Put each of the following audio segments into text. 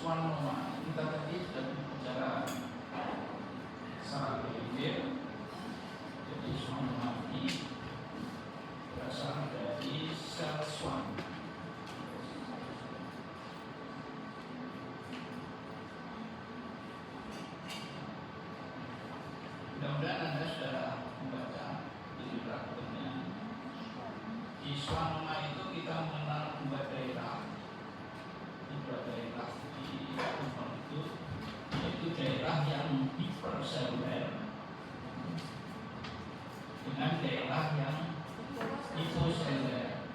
Swanoma kita tadi sudah bicara secara prinsip. Jadi Swanoma ini berasal dari sel swan. Mudah-mudahan Anda sudah membaca di literaturnya. Di Swanoma itu kita mengenal dua daerah di Tumpeng itu, yaitu daerah yang hiperseluler dengan daerah yang hiposeluler.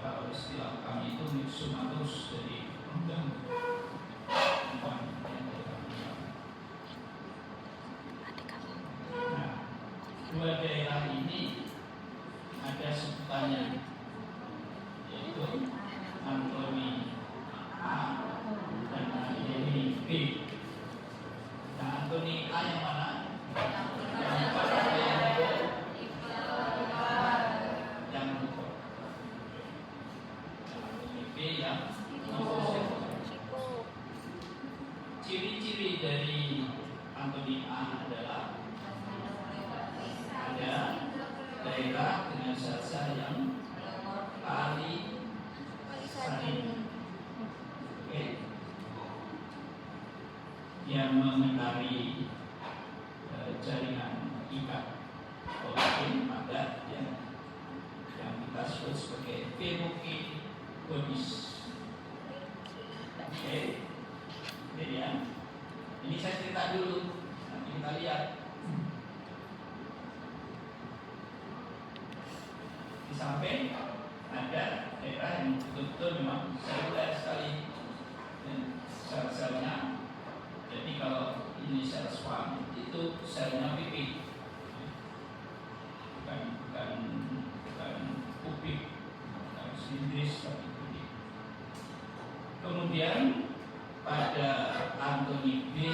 Kalau istilah kami itu mixomatous, jadi dua daerah ini ada sebutannya, yaitu Antoni A dan Antoni B. Nah, Antoni A yang mana? Yang pada yang lupa. Antoni B yang ciri-ciri dari Antoni A adalah ada daerah dengan sel-sel yang saling yang mengitari jaringan ikat kolagen padat yang kita sebut sebagai phemokigodis. Ini ya. Ini saya cerita dulu, nanti kita lihat. Di samping ada daerah yang betul-betul memang seluler sekali dan sel-selnya. Jadi kalau ini sel swan itu selnya pipih, bukan kubik, bukan silindris tapi pipih. Kemudian pada Antoni B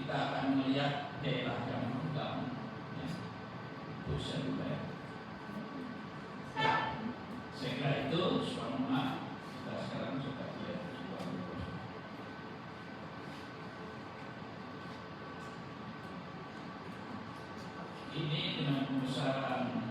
kita akan melihat daerah yang lengkap, itu seluler. Saya kira itu Swanoma. Kita sekarang coba lihat ini dengan pembesaran 4.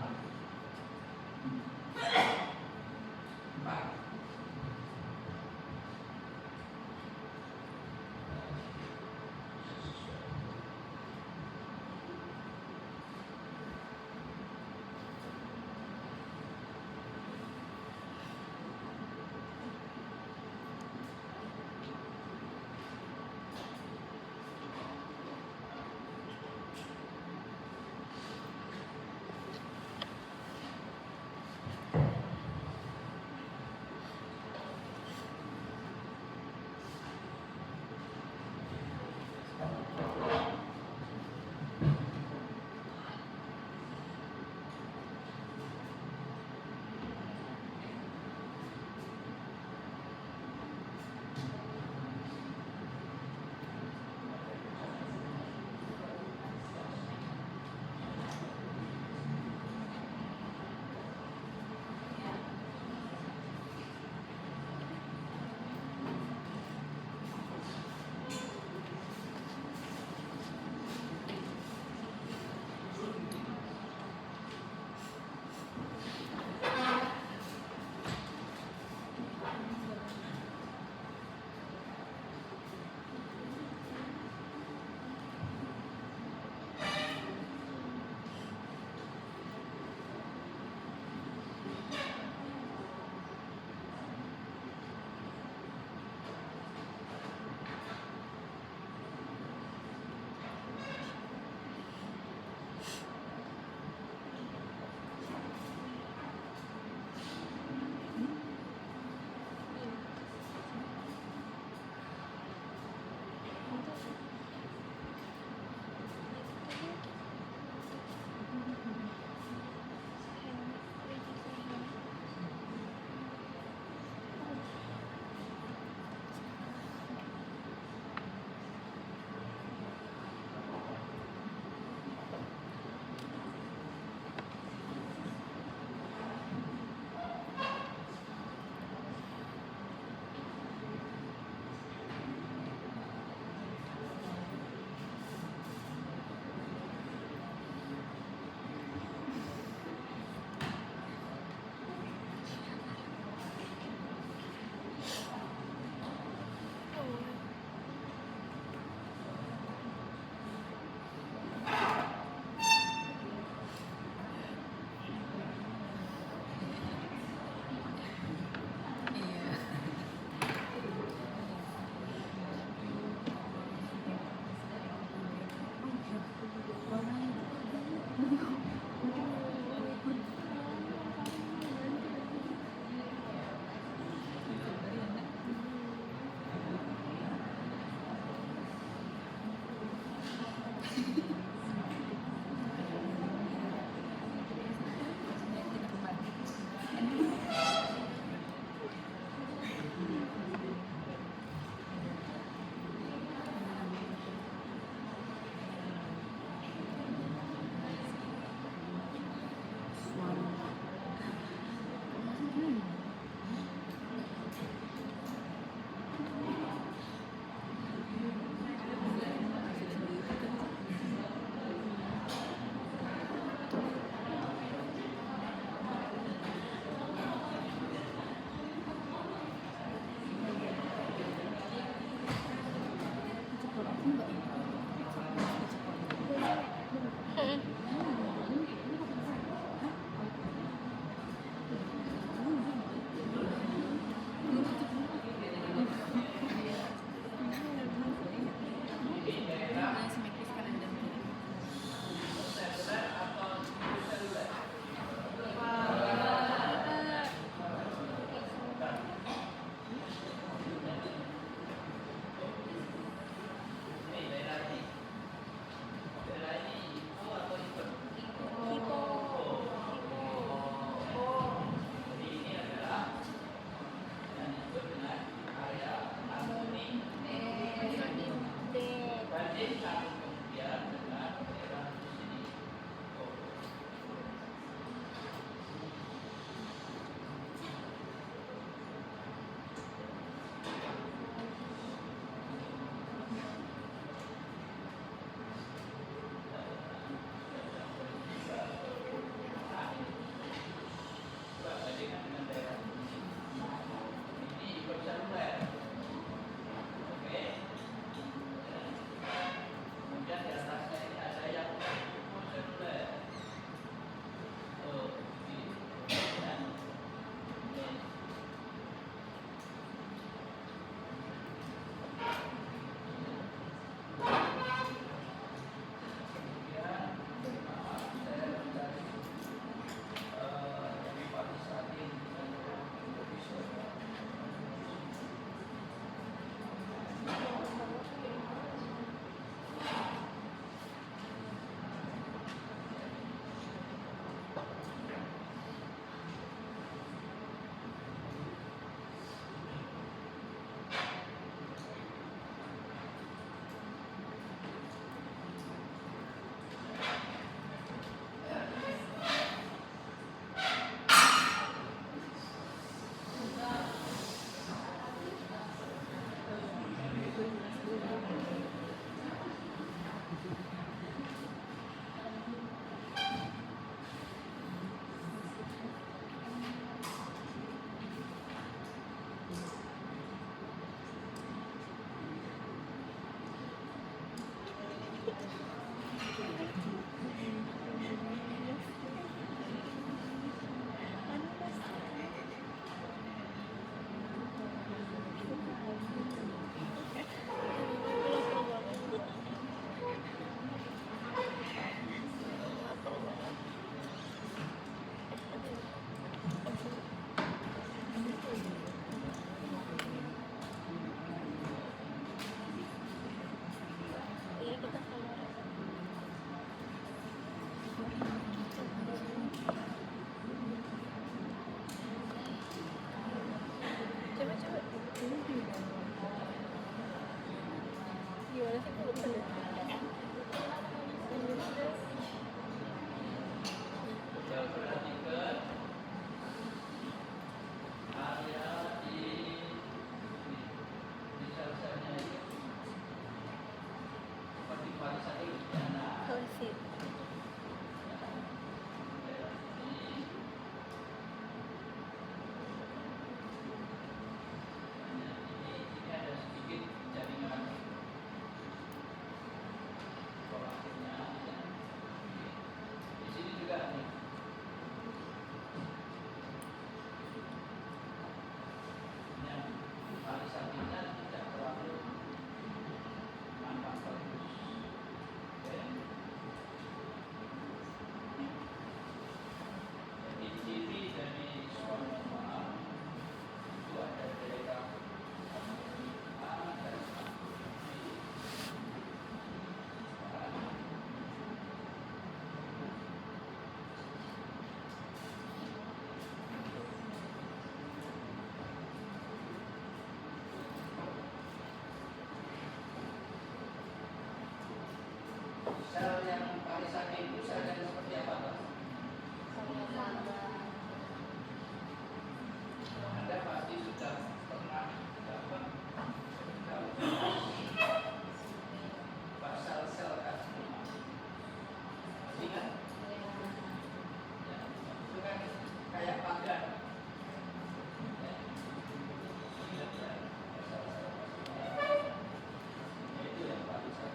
Coba perhatikan area di sel-selnya itu seperti barisan itu nah, ini ada sedikit jaringan kolagennya ya. Di sini juga nih. Yang barisannya tidak terlalu nampak bagus. Oke. Jadi ciri dari schwannoma itu ada daerah A dan B. Sel yang barisan itu sel yang seperti apa, Pak? Anda pasti sudah pernah dapat sel-sel karsinoma. Pasti kan? Ya, itu kan kayak pagar. Ya. Ingat ya, sel-sel karsinoma. Itu yang barisan.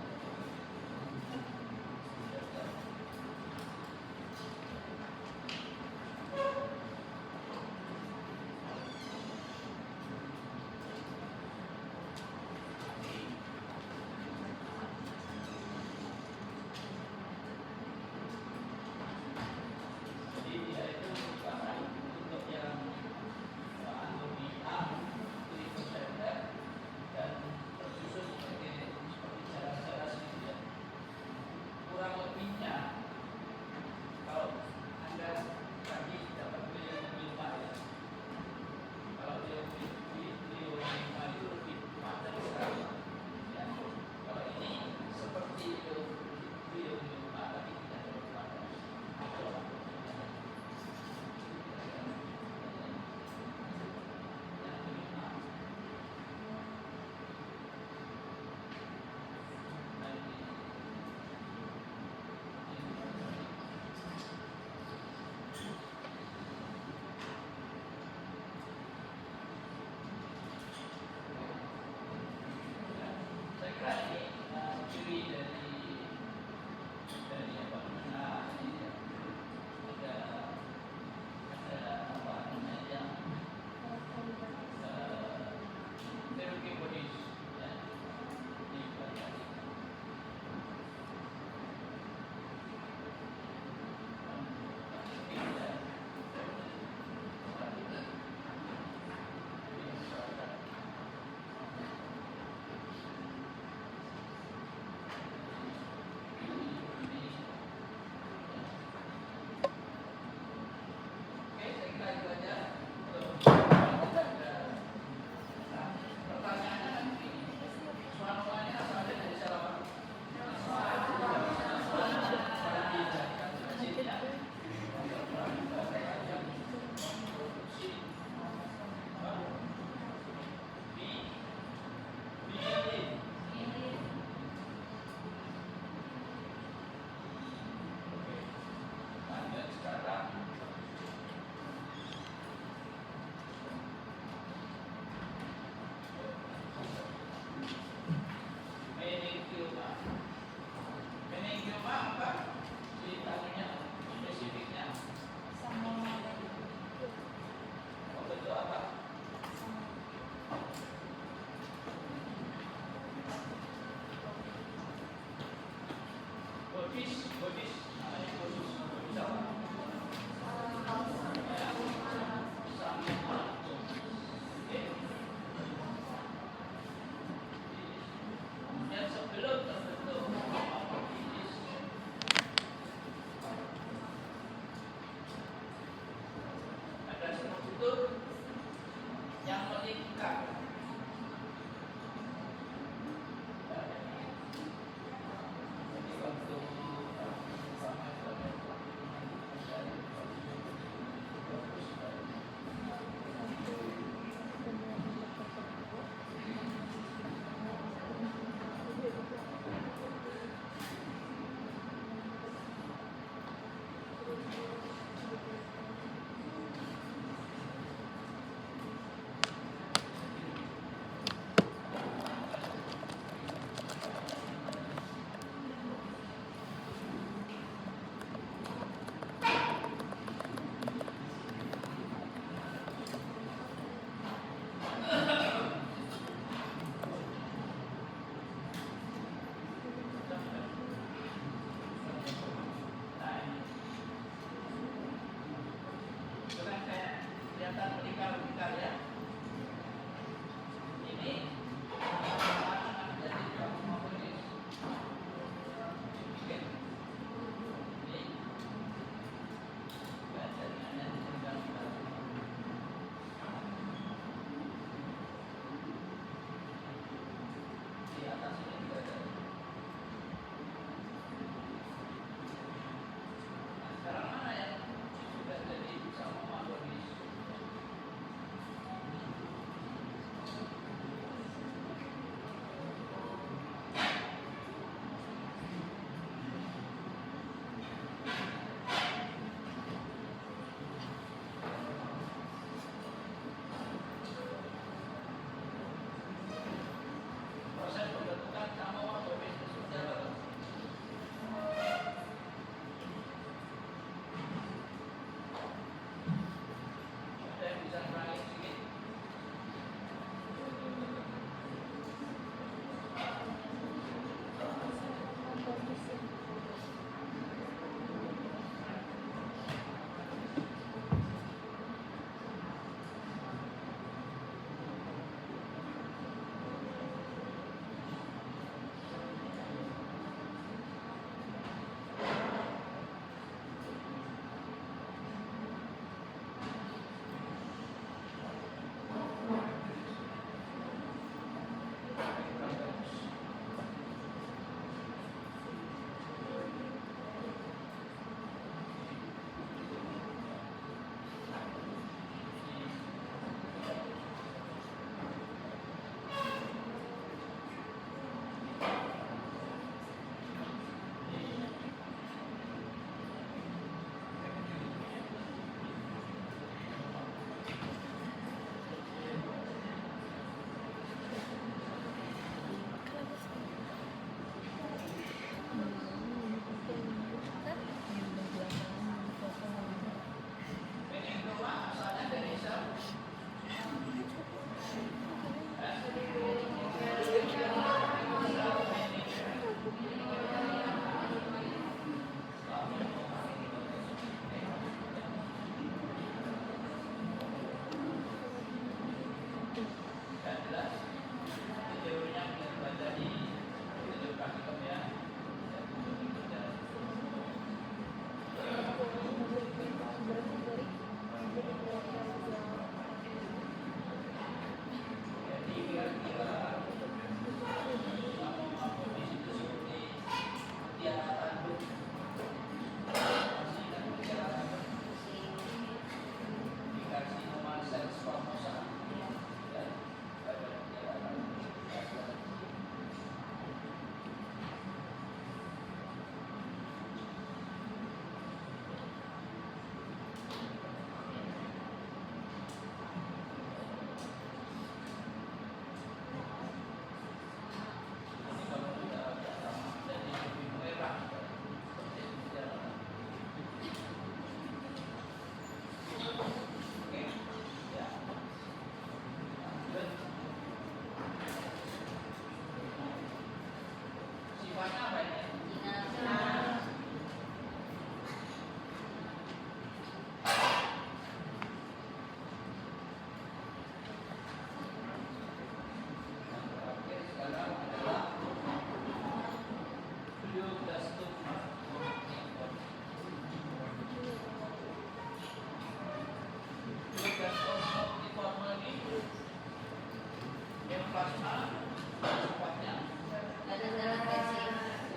neoplasma sifatnya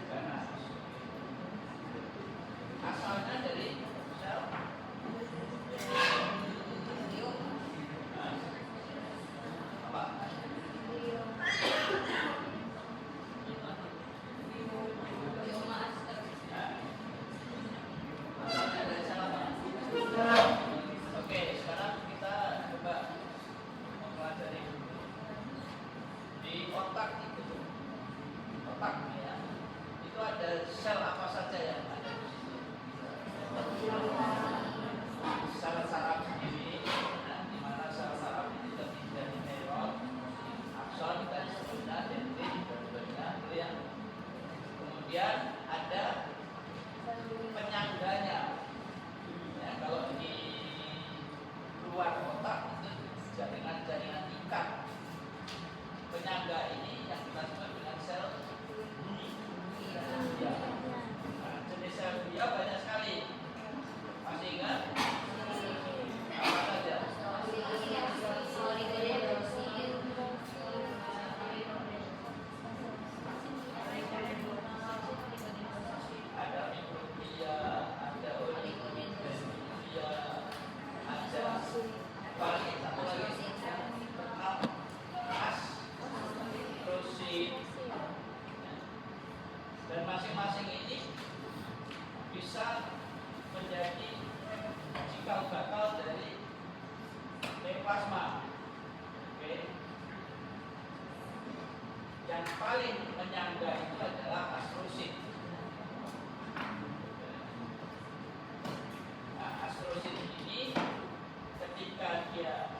ganas. Asalnya dari sel apa? Asalnya dari sel apa? Oke, sekarang kita coba mempelajari di otak itu. Otak ya, itu ada sel apa saja yang ada di situ? Sel saraf sendiri, di mana sel saraf ini terdiri dari neuron, akson, dan seterusnya, dendrit, dan sebagainya. Itu yang kemudian ada penyangganya. Ya, kalau di luar otak itu jaringan-jaringan ikat. Penyangga ini yang kita sebut dengan sel glia. Nah, jenis sel glia banyak sekali. Masih ingat? Apa saja? Ada mikroglia, ada oligoglia, ada paling satu lagi astrosit. Dan masing-masing ini bisa menjadi cikal bakal dari neoplasma. Oke. Yang paling menyangga itu adalah astrosit. Nah, astrosit ini ketika dia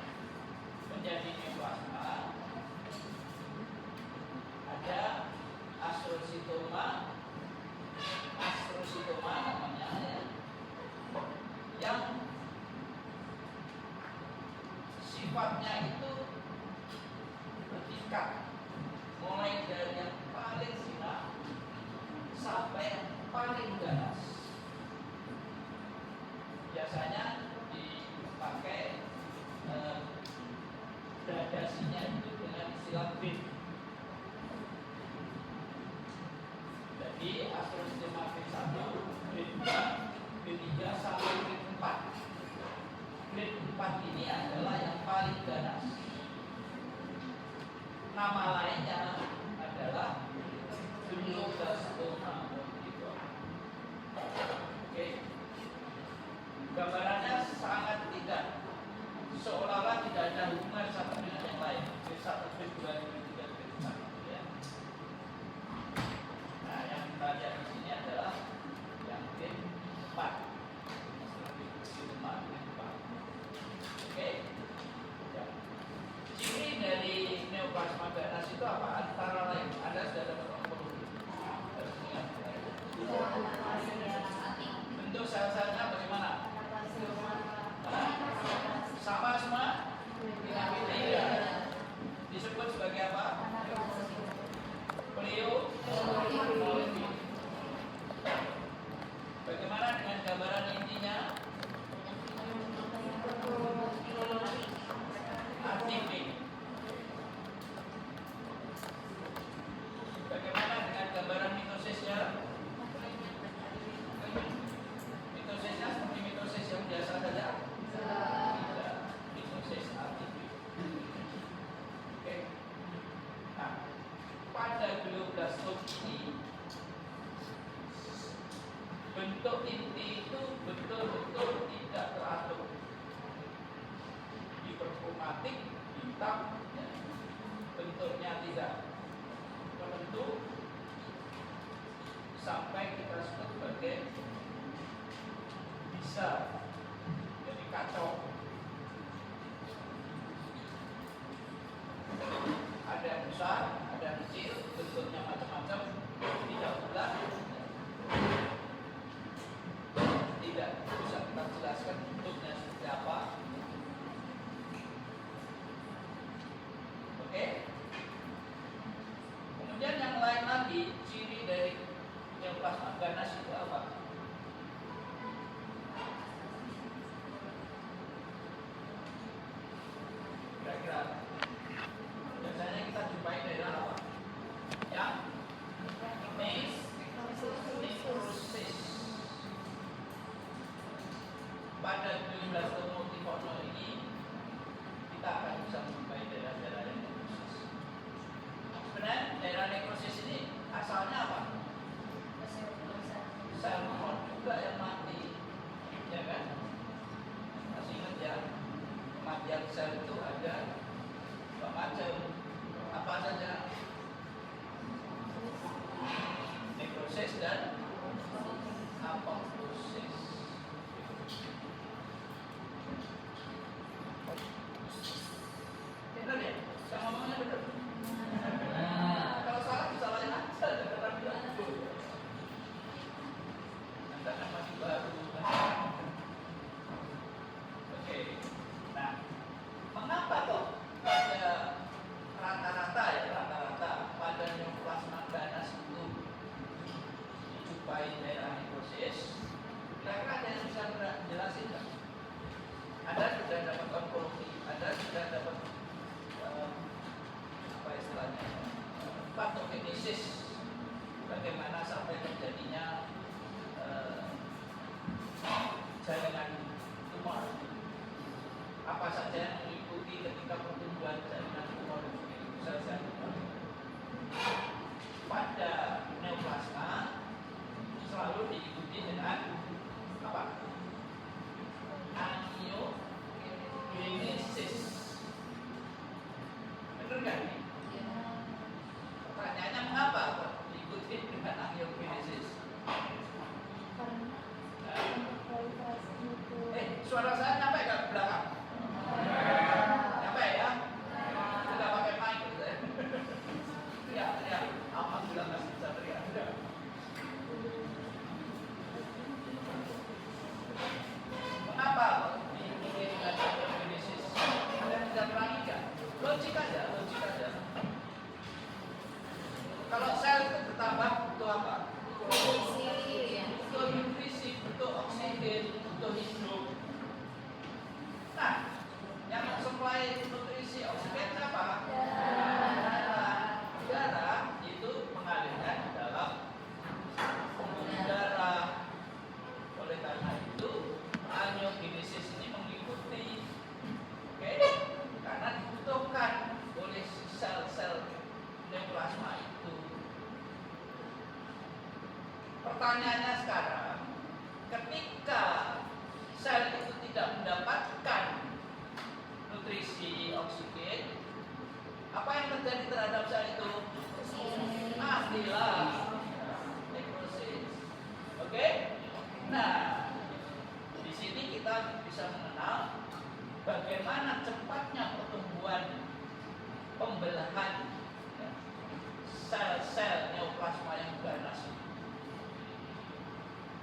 menjadi neoplasma, ada astrositoma namanya ya, yang sifatnya itu bertingkat, mulai dari yang paling jinak sampai yang paling ganas. Biasanya dipakai gradasinya itu dengan istilah BIN. Jadi astrositoma B1, B2, B3 sampai B4. Grade 4 ini adalah yang paling ganas. Nama lainnya adalah glioblastoma. Oke. Gambarannya sangat tidak, seolah-olah tidak ada hubungan satu dengan yang lain. B1, B2, B3, B4. Ya. Nah, yang kita lihat di sini adalah yang B4. Oke. Ya. Ciri dari neoplasma ganas itu apa? Antara lain, Anda sudah dapat nomor harus ingat. Bentuk sel-selnya bagaimana? Sama semua? Tidak. Disebut sebagai apa? Pleomorfi. Bagaimana dengan gambaran intinya? Atipik. Bagaimana dengan gambaran mitosisnya? Mitosisnya seperti mitosis yang biasa saja? Tidak. Mitosis atipik. Oke. Nah, pada glioblastoma ini bentuk inti itu betul-betul tidak teratur. Hiperkromatik, hitam, ya. Bentuknya tidak menentu sampai kita sebut sebagai bisa jadi kacau. Ada yang besar, ada yang kecil, bentuknya macam-macam, tidak bulat, tidak bisa kita jelaskan bentuknya seperti apa. Oke. Kemudian yang lain lagi, ciri dari neoplasma ganas itu apa? Kira-kira biasanya kita sebenarnya daerah nekrosis ini asalnya apa? Sel non juga yang mati, ya kan? Masih ingat ya, kematian sel itu ada dua macam, apa saja? Nekrosis dan apoptosis. Benar ya? Saya ngomongnya benar. Kalau salah disalahin aja, jangan bilang Anda kan masih baru. Oke. Nah, mengapa kok pada rata-rata pada neoplasma ganas itu dijumpai daerah nekrosis? Kira-kira ada yang bisa jelasin nggak? Ada sudah dapat onkologi, ada sudah dapat apa istilahnya patogenesis, bagaimana sampai terjadinya jaringan tumor, apa saja yang meliputi ketika pertumbuhan jaringan tumor sel-sel tumor. Pada neoplasma selalu diikuti dengan apa? Angiogenesis. Benar nggak nih? Pertanyaannya mengapa kok diikuti dengan angiogenesis? Suara saya nyampe nggak ke belakang? Nyampe ya? Sudah pakai mic gitu ya? Teriak. Alhamdulillah masih bisa teriak. Mengapa diikuti dengan angiogenesis? Ada yang tidak terangi nggak? Logik aja. Kalau sel itu bertambah butuh apa? Butuh nutrisi, butuh oksigen, butuh hidup. Nah, yang mensuplai nutrisi oksigen apa? Darah itu mengalirkan di dalam pembuluh darah. Oleh karena itu, angiogenesis ini mengikuti, oke? Karena dibutuhkan oleh sel-sel neoplasma itu. Pertanyaannya sekarang, ketika sel itu tidak mendapatkan nutrisi oksigen, apa yang terjadi terhadap sel itu? Matilah, nekrosis. Oke? Nah, di sini kita bisa mengenal bagaimana cepatnya pertumbuhan pembelahan sel-sel neoplasma yang ganas.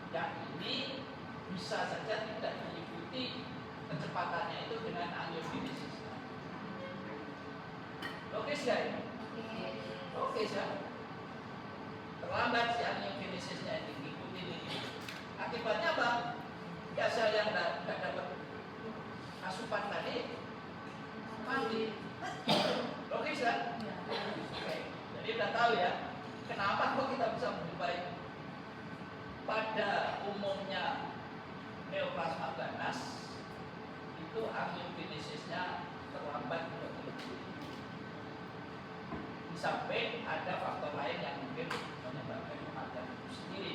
Yang ini bisa saja tidak diikuti kecepatannya itu dengan angiogenesis. Oke sih? Oke sih. Terlambat si angiogenesisnya ini diikuti ini. Akibatnya apa? Ya sel yang tidak dapat asupan tadi mati. Oke sih? Oke. Jadi udah tahu ya, kenapa kok kita bisa menjumpai pada umumnya neoplasma ganas itu angiogenesisnya terlambat. Sampai ada faktor lain yang mungkin menyebabkan kematian itu sendiri.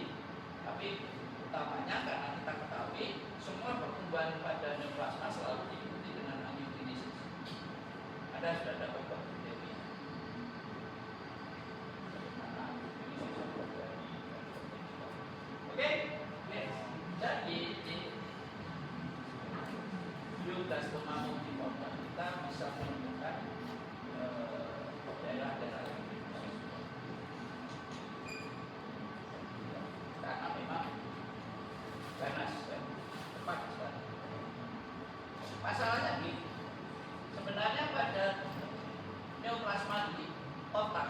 Tapi utamanya karena kita ketahui semua pertumbuhan pada neoplasma selalu diikuti dengan angiogenesis. Ada sudah dapat Dewi. Oke? Jadi glioblastoma multifocal kita bisa menemukan daerah-daerah yang karena memang ganas dan cepat sekali. Masalahnya gini, sebenarnya pada neoplasma di otak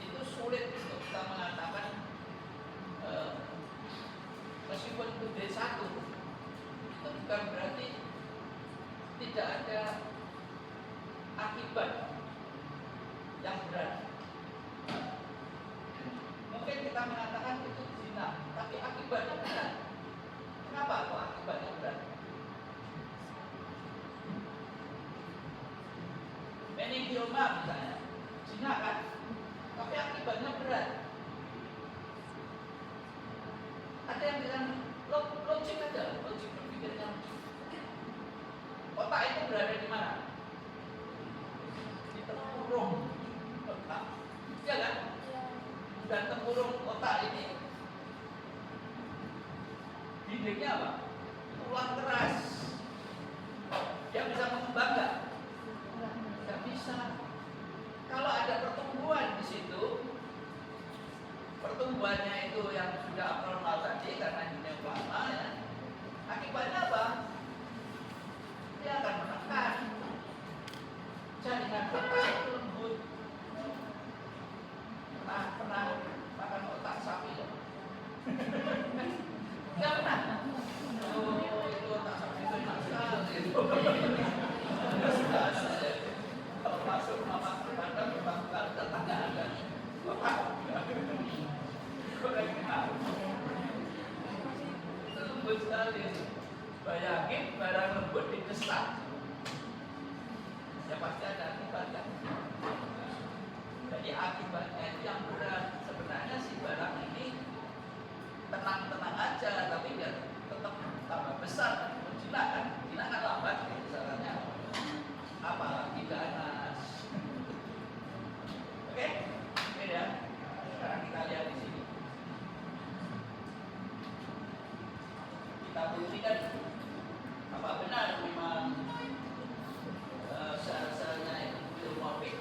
itu sulit untuk kita mengatakan meskipun itu D1 itu bukan berarti tidak ada akibat yang berat. Mungkin kita mengatakan itu zina, tapi akibatnya berat. Kenapa kok akibatnya berat? Meningioma misalnya, zina kan? Cirinya apa? Tulang keras. Dia bisa mengembang nggak? Nggak bisa. Kalau ada pertumbuhan di situ, pertumbuhannya itu yang sudah abnormal tadi karena hidupnya lama ya, akibatnya apa? Dia akan menekan jaringan otak itu lembut. Pernah makan otak sapi ya? Nggak pernah. Oh, itu otak sapi itu enak sekali. Kalau masuk mama terkadang memang tetangga ada otak. Lembut sekali. Bayangin barang lembut didesak, ya pasti ada akibatnya. Jadi akibatnya itu yang berat. Sebenarnya si barang ini tenang-tenang aja, tapi dia tetap tambah besar. Jinak kan, jinak kan lambat besarannya. Apalagi ganas. Oke, oke ya. Sekarang kita lihat di sini. Kita buktikan apa benar memang sel-selnya itu filmorfik.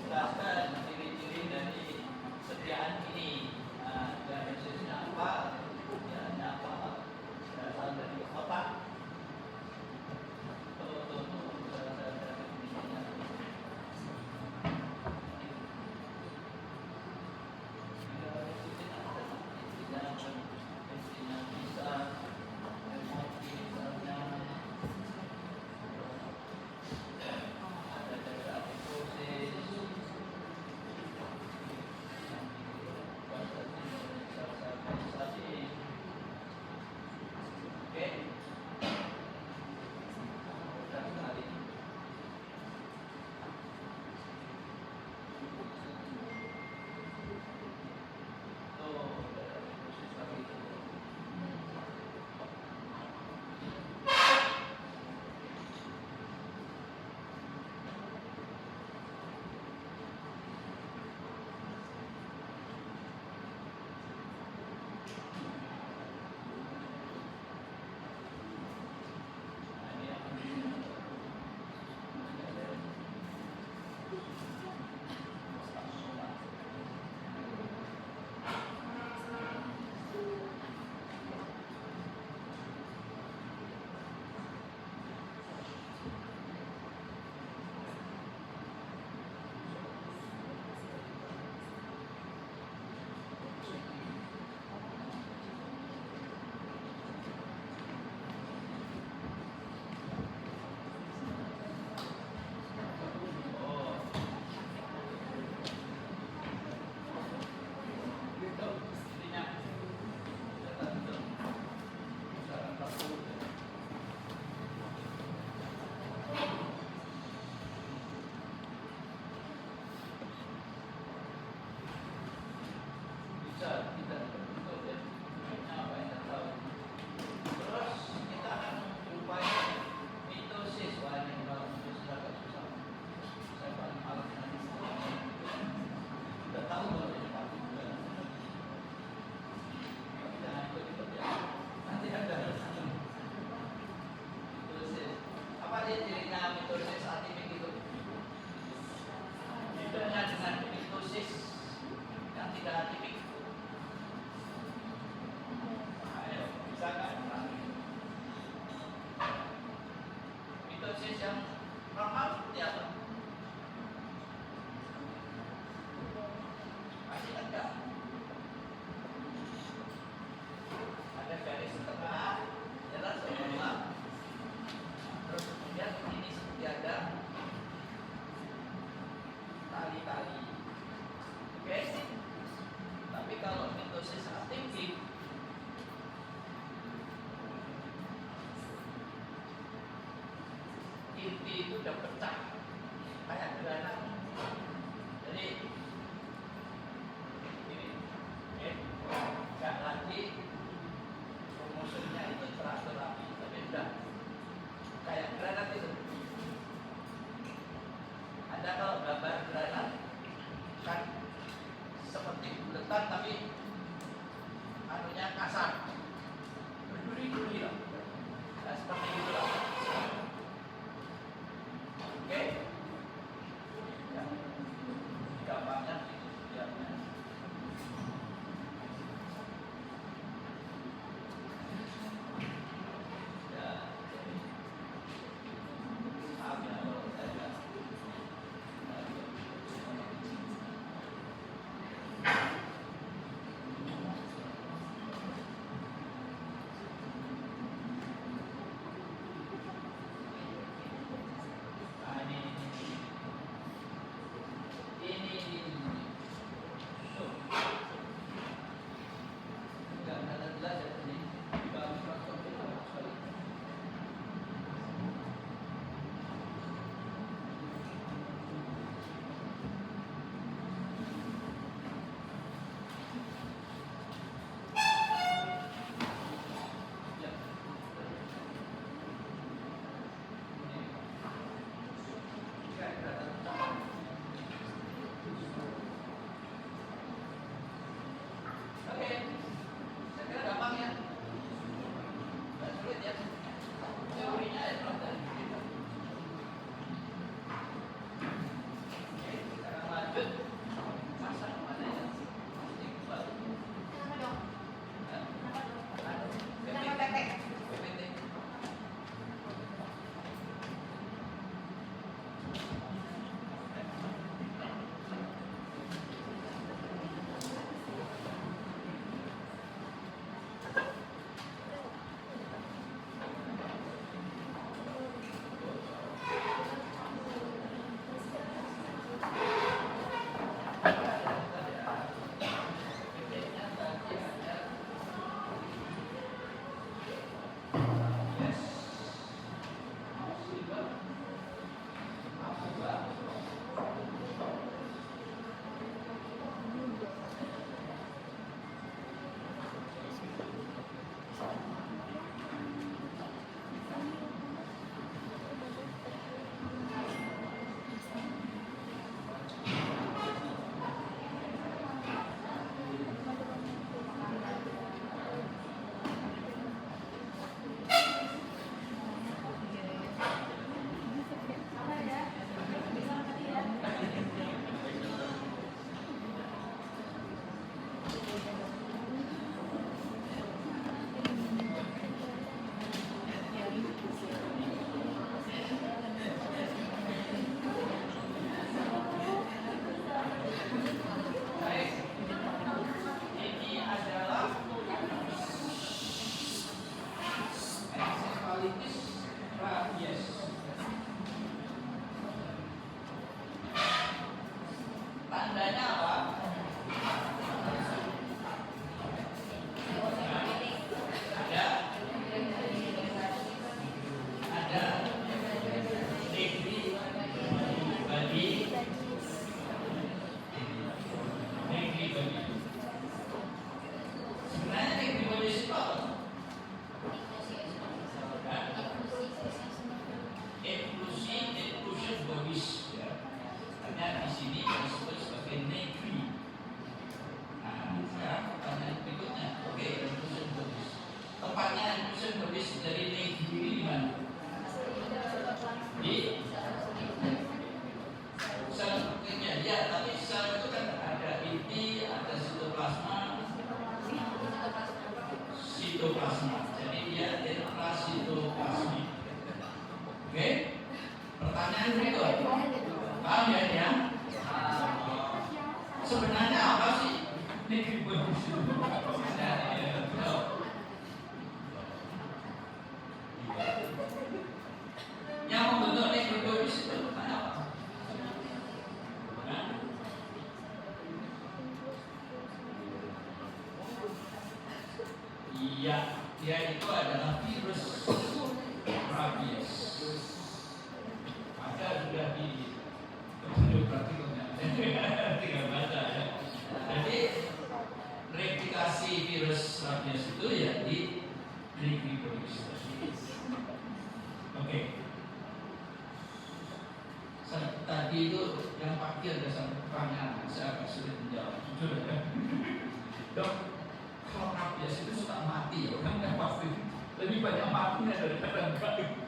Jelaskan ciri-ciri dari sediaan ini. Dan prosesnya apa? udah pecah kayak granat. Jadi ini nggak lagi musuhnya itu teratur rapi, tapi udah kayak granat itu. Ada kalau gambar granat kan seperti buletan tapi anunya kasar, berduri-duri lah. Nah, seperti itu lah. Oke, ya. Gampangnya itu ya. Dia itu adalah virus rabies. Maka lokasi virus rabies itu ya di Liquiboris. Oke. Tadi itu yang pasti ada satu pertanyaan, saya agak sulit menjawab. Jujur ya. Dok, kalau rabies itu suka mati ya, orang yang pasti lebih banyak matinya daripada enggak.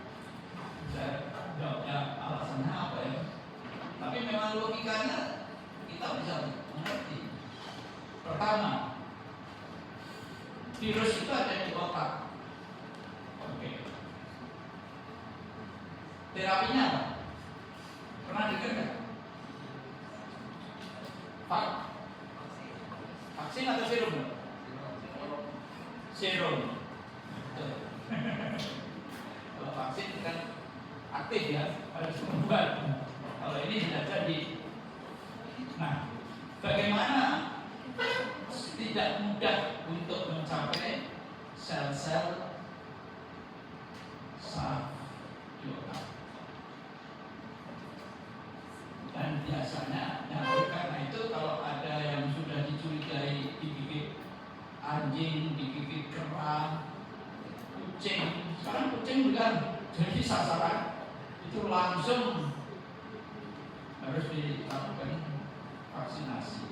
Saya jawabnya alasannya apa ya? Tapi memang logikanya kita bisa mengerti. Pertama, virus itu ada di otak. Oke. Terapinya apa? Pernah dengar nggak? Vaksin atau serum? Serum. Kalau vaksin kan aktif ya, harus membuat. Kalau ini tidak jadi. Nah, bagaimana tidak mudah untuk mencapai sel-sel saraf di otak? Dan biasanya, karena itu kalau ada yang sudah dicurigai digigit anjing, digigit kera, kucing, sekarang kucing juga jadi sasaran, itu langsung harus dilakukan vaksinasi.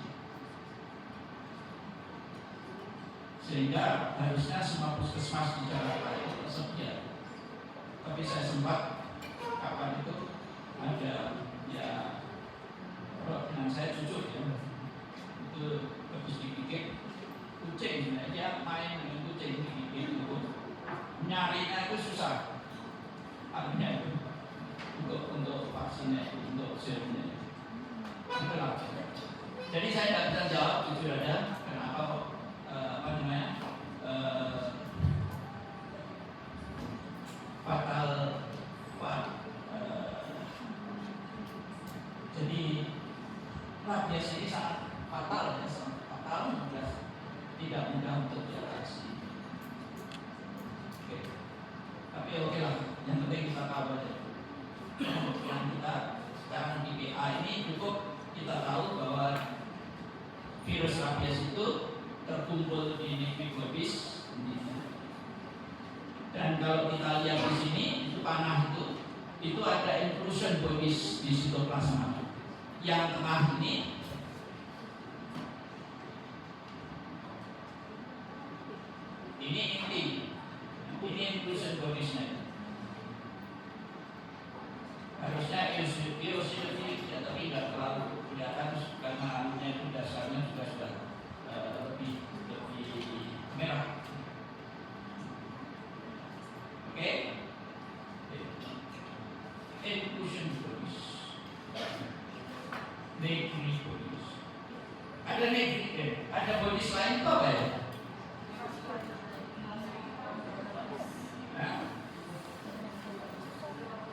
Sehingga harusnya semua puskesmas di Jakarta itu tersedia. Tapi saya sempat kapan itu ada ya, kalau dengan saya jujur ya, itu habis digigit kucing, dia main dengan kucing digigit itu, nyarinya itu susah. Artinya itu untuk vaksinnya itu, untuk serumnya. Itulah. Jadi saya tidak bisa jawab jujur aja kenapa fatal. Jadi rabies ini sangat fatal, ya, sangat fatal, tidak mudah untuk diatasi. Oke. Tapi oke lah, yang penting kita tahu aja. Yang kita sekarang di PA ini cukup kita tahu bahwa virus rabies itu terkumpul di Liquiboris. Dan kalau kita lihat di sini, itu panah itu ada inclusion bodies di sitoplasma. Yang tengah ini inti, ini inclusion bodiesnya. Harusnya eosinophil, ya, tapi tidak terlalu kelihatan karena anunya itu dasarnya sudah lebih merah. Oke, inclusion bodies, negri bodies. Ada bodies lain itu apa ya?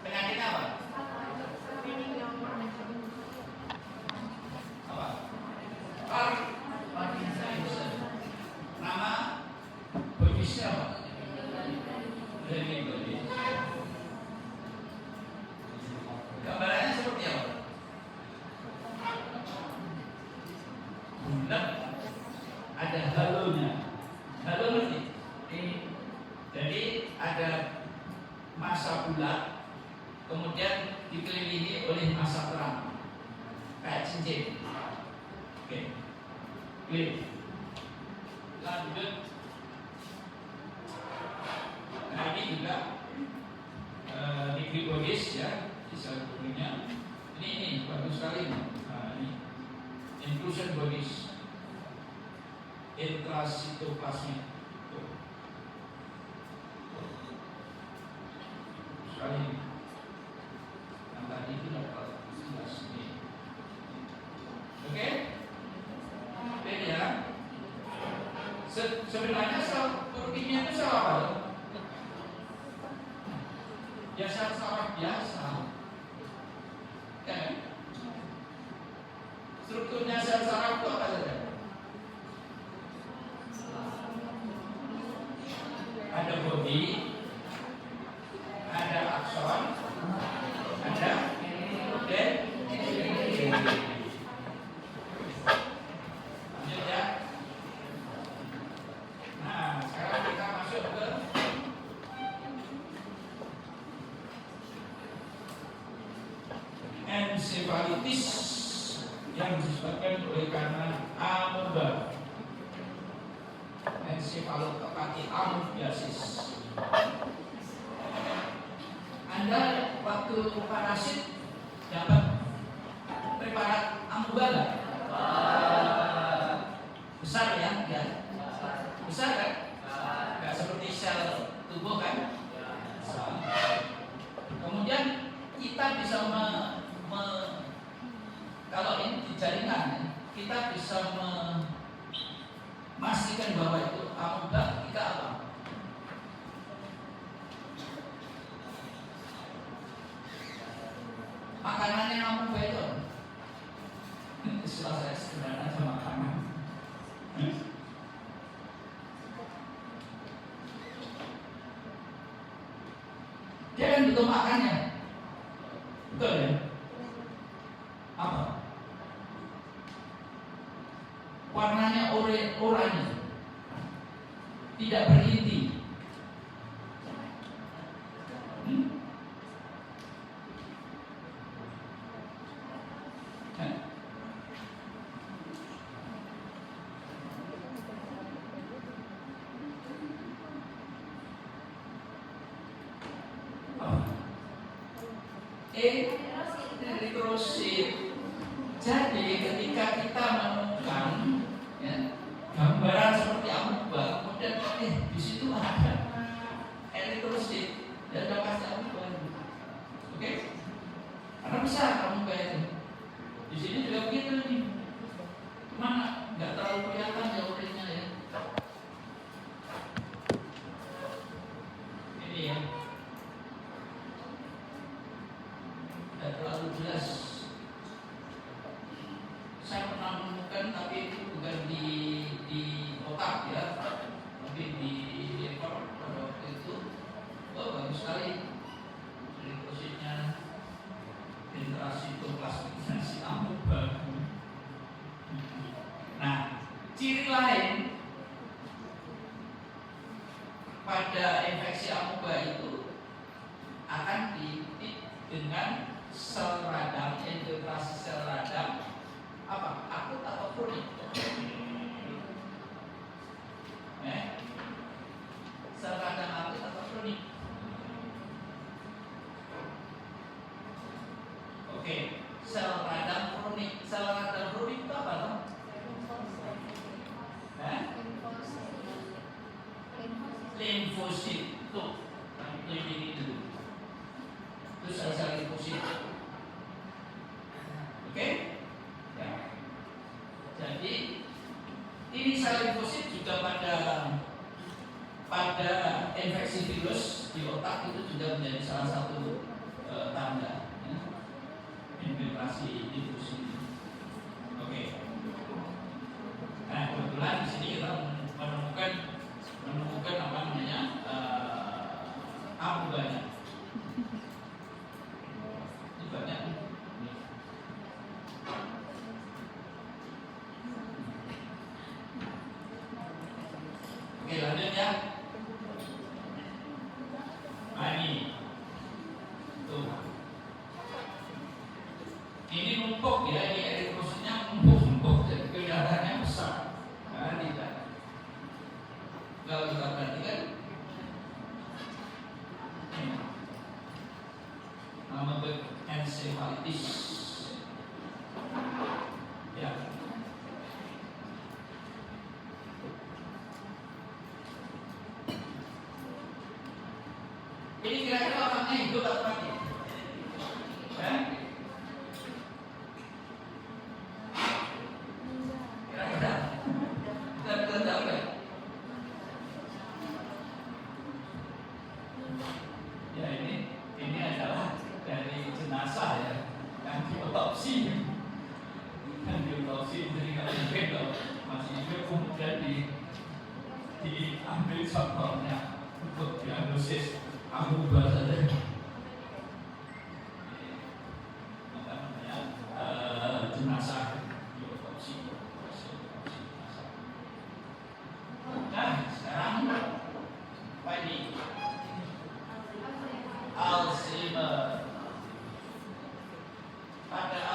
Penyakit apa? Parkinson. Nama bodiesnya apa? Negri bodies. Gambarannya seperti apa? Bulat, ada halonya. Halo ngerti? Ini. Jadi ada massa bulat, kemudian dikelilingi oleh massa terang, kayak cincin. Oke. Clear. Lanjut. Nah ini juga Liquiboris ya, sisa kulitnya. Ini bagus sekali. Nah, ini inclusion bodies, intrasitoplasmik. Sekali. Yang tadi itu dapat 11 ini. Oke? Beda ya. Sebenarnya sel kimia itu sel apa? Ya sel saraf biasa. Ya kan? Strukturnya sel saraf itu apa saja? Ada bodi, ada akson, ada lanjut ya. Ensefalitis yang disebabkan oleh karena amoeba, Encephalopathy amoebiasis. Anda waktu parasit dapat preparat amoeba nggak? Besar ya? Besar kan? Nggak seperti sel tubuh kan? Kemudian kita bisa kalau ini di jaringan, kita bisa memastikan bahwa itu amoeba kita apa? Makanannya amoeba itu. Istilah saya sebenarnya ada makanan. Dia kan butuh makannya. Betul ya? Apa? Warnanya oranye, tidak berinti. Eritrosit. Jadi ketika kita menemukan gambaran seperti amoeba, kemudian di situ ada eritrosit dan ada pasti amoeba. Oke? Karena besar amoeba itu. Di sini juga begitu nih. Cuma nggak terlalu kelihatan ya urinnya ya. Ini ya. Nggak terlalu jelas. Saya pernah menemukan, tapi itu bukan di otak ya, tapi di liver pada waktu itu. Oh, bagus sekali. Eritrositnya intrasitoplasmiknya si amoeba. Nah, ciri lain pada infeksi amoeba itu akan diikuti dengan sel radang, infiltrasi sel radang apa? Akut atau kronik? Sel radang akut atau kronik? Oke, sel radang kronik. Sel radang kronik itu apa loh? Limfosit. Tuh, ini dulu. Itu sel-sel limfosit. Oke? Ya. Jadi ini sel limfosit juga pada infeksi virus di otak itu juga menjadi salah satu tanda ya, infiltrasi limfosit. Oke. Nah, kebetulan di sini kita menemukan apa namanya amoeba-nya. Ini banyak. Oke, lanjut ya. Nah, ini tuh, ini numpuk ya, ini eritrositnya numpuk, jadi kelihatannya besar. Nah, tidak. Kalau kita perhatikan, nama ensefalitis. Ya. Ini kira-kira orangnya hidup atau mati? Kira-kira kita tahu kan? Ya ini adalah dari jenazah ya, yang diotopsi, jadi kalau masih hidup kemudian diambil sampelnya untuk diagnosis amoeba saja. Apa namanya? Jenazah diotopsi. Nah, sekarang apa ini? Alzheimer. Pada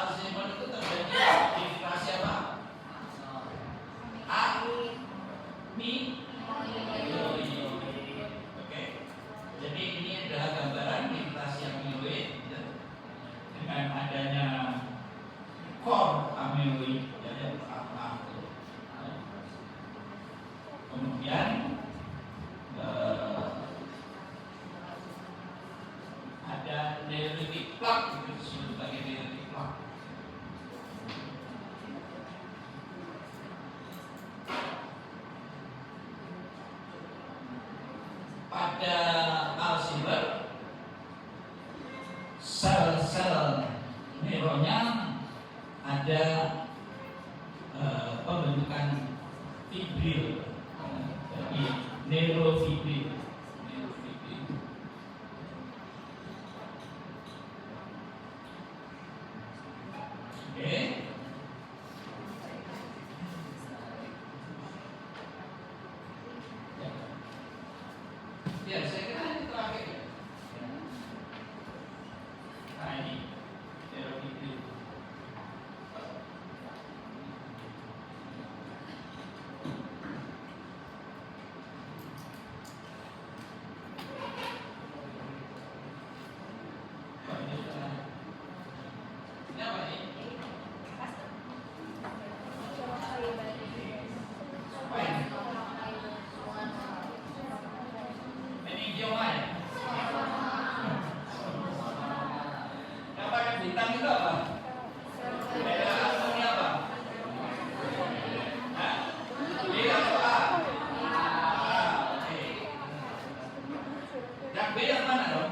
Kemudian ada neuritic plaque, itu disebut sebagai neuritic plaque. Pada Alzheimer, sel-sel neuronnya ada pembentukan fibril, jadi neurofibril. Oke. Ya, saya kira ini terakhir ya. Nah ini neurofibril. Ini apa ini? Apa ini? Meningioma ya? Gambar yang bintang itu apa? Daerah asal ini apa? Hah? B atau A? A, oke. Yang B yang mana dong?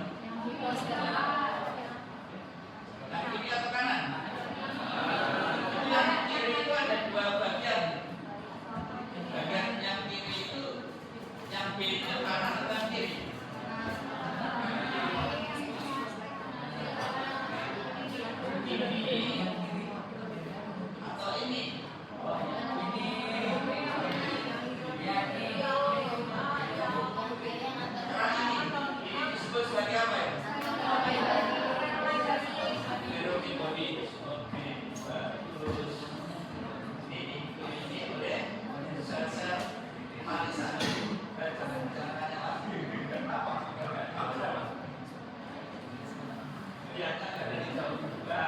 Yang kiri atau kanan? Itu yang kiri itu ada dua bagian. Bagian yang kiri itu, yang B itu kanan atau yang kiri? Ini atau ini? Ini disebut sebagai apa ya? Neurofibrosis. Oke, bagus. Ini boleh sel-sel manisan. Jangan-jangan apa? Kelihatan dari jauh juga.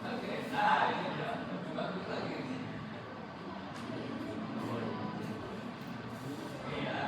Oke, nah ini udah bagus lagi. Iya.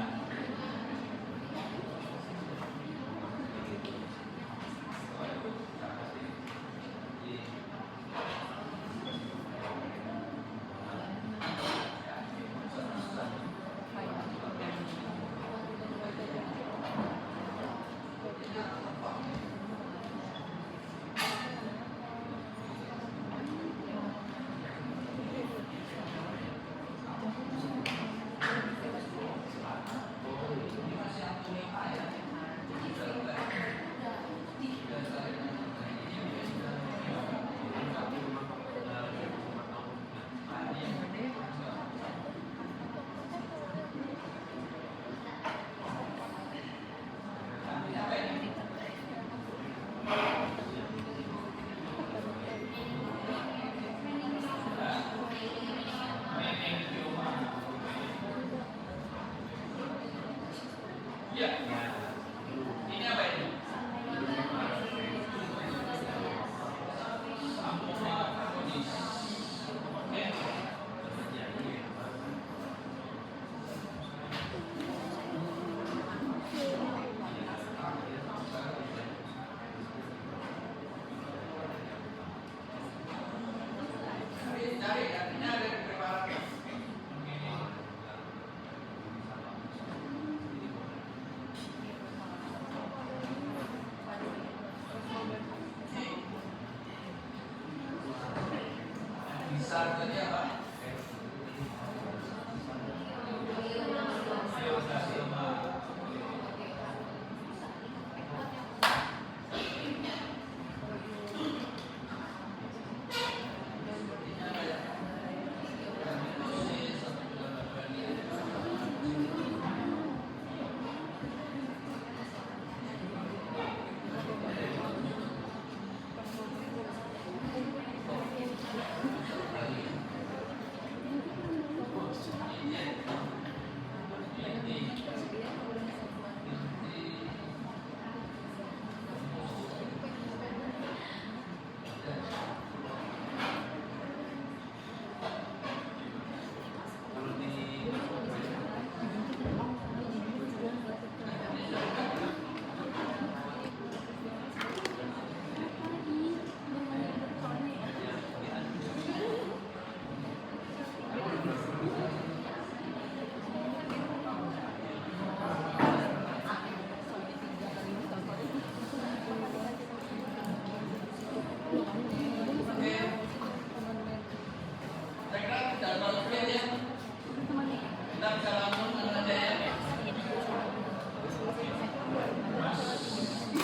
Ya. Ini apa ini? Sambungan harmonis. Oke. Cari, artinya ada di preparatnya. Bisa jadi apa?